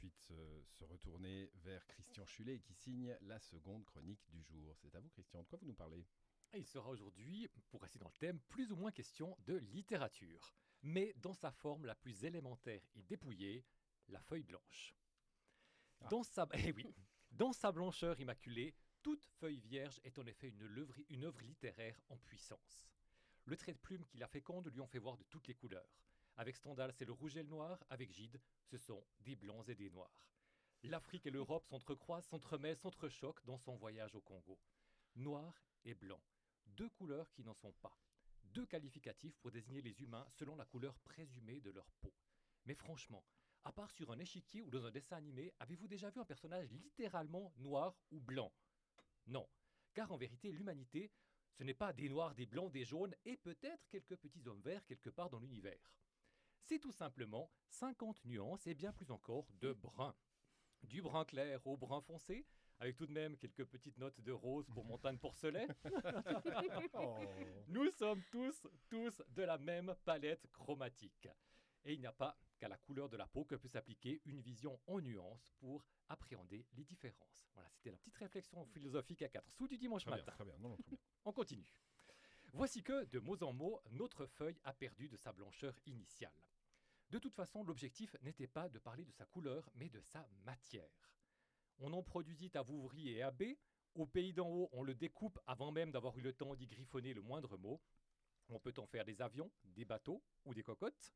suite se retourner vers Christian Chulet qui signe la seconde chronique du jour. C'est à vous Christian, de quoi vous nous parlez ? Et il sera aujourd'hui, pour rester dans le thème, plus ou moins question de littérature, mais dans sa forme la plus élémentaire et dépouillée, la feuille blanche. Dans sa blancheur immaculée, toute feuille vierge est en effet une œuvre littéraire en puissance. Le trait de plume qui la féconde lui en fait voir de toutes les couleurs. Avec Stendhal, c'est le rouge et le noir. Avec Gide, ce sont des blancs et des noirs. L'Afrique et l'Europe s'entrecroisent, s'entremêlent, s'entrechoquent dans son voyage au Congo. Noir et blanc. Deux couleurs qui n'en sont pas. Deux qualificatifs pour désigner les humains selon la couleur présumée de leur peau. Mais franchement, à part sur un échiquier ou dans un dessin animé, avez-vous déjà vu un personnage littéralement noir ou blanc ? Non, car en vérité, l'humanité, ce n'est pas des noirs, des blancs, des jaunes et peut-être quelques petits hommes verts quelque part dans l'univers. C'est tout simplement 50 nuances et bien plus encore de brun. Du brun clair au brun foncé, avec tout de même quelques petites notes de rose pour montagne porcelet. Nous sommes tous de la même palette chromatique. Et il n'y a pas qu'à la couleur de la peau que peut s'appliquer une vision en nuances pour appréhender les différences. Voilà, c'était la petite réflexion philosophique à 4 sous du dimanche matin. Très bien, très bien. On continue. Voici que, de mot en mot, notre feuille a perdu de sa blancheur initiale. De toute façon, l'objectif n'était pas de parler de sa couleur, mais de sa matière. On en produisit à Vouvry et à B. Au pays d'en haut, on le découpe avant même d'avoir eu le temps d'y griffonner le moindre mot. On peut en faire des avions, des bateaux ou des cocottes.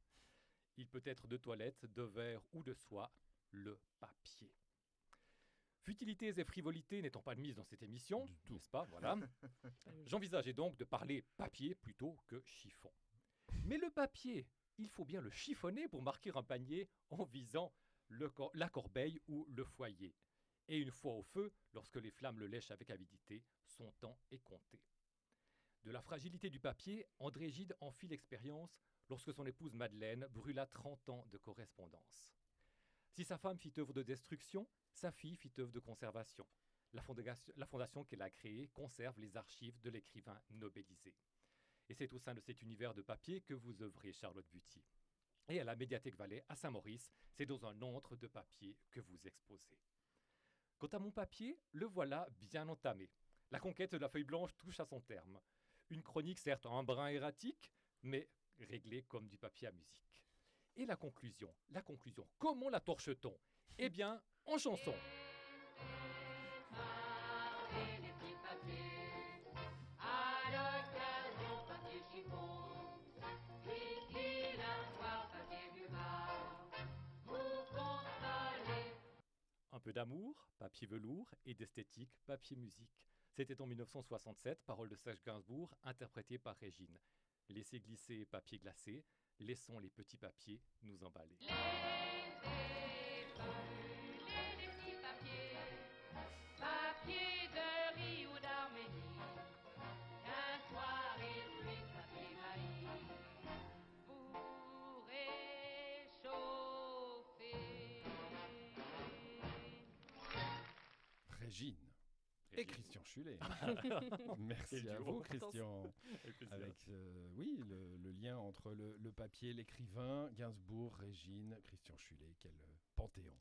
Il peut être de toilette, de verre ou de soie, le papier. Futilités et frivolités n'étant pas admises dans cette émission, n'est-ce pas ? Voilà. J'envisageais donc de parler papier plutôt que chiffon. Mais le papier, il faut bien le chiffonner pour marquer un panier en visant la corbeille ou le foyer. Et une fois au feu, lorsque les flammes le lèchent avec avidité, son temps est compté. De la fragilité du papier, André Gide en fit l'expérience lorsque son épouse Madeleine brûla 30 ans de correspondance. Si sa femme fit œuvre de destruction, sa fille fit œuvre de conservation. La fondation qu'elle a créée conserve les archives de l'écrivain nobélisé. Et c'est au sein de cet univers de papier que vous œuvrez, Charlotte Buty. Et à la Médiathèque Valais, à Saint-Maurice, c'est dans un antre de papier que vous exposez. Quant à mon papier, le voilà bien entamé. La conquête de la feuille blanche touche à son terme. Une chronique certes un brin erratique, mais réglée comme du papier à musique. Et la conclusion, comment la torche-t-on ? Eh bien, en chanson. Un peu d'amour, papier velours, et d'esthétique, papier musique. C'était en 1967, paroles de Serge Gainsbourg, interprétées par Régine. Laissez glisser papier glacé, laissons les petits papiers nous emballer. Les petits papiers, papier de riz ou d'Arménie, qu'un soir il pluie papier maïs, pour réchauffer. Régine. Et Christian Chulet. Merci à vous, Christian. Avec le lien entre le papier, l'écrivain, Gainsbourg, Régine, Christian Chulet. Quel panthéon.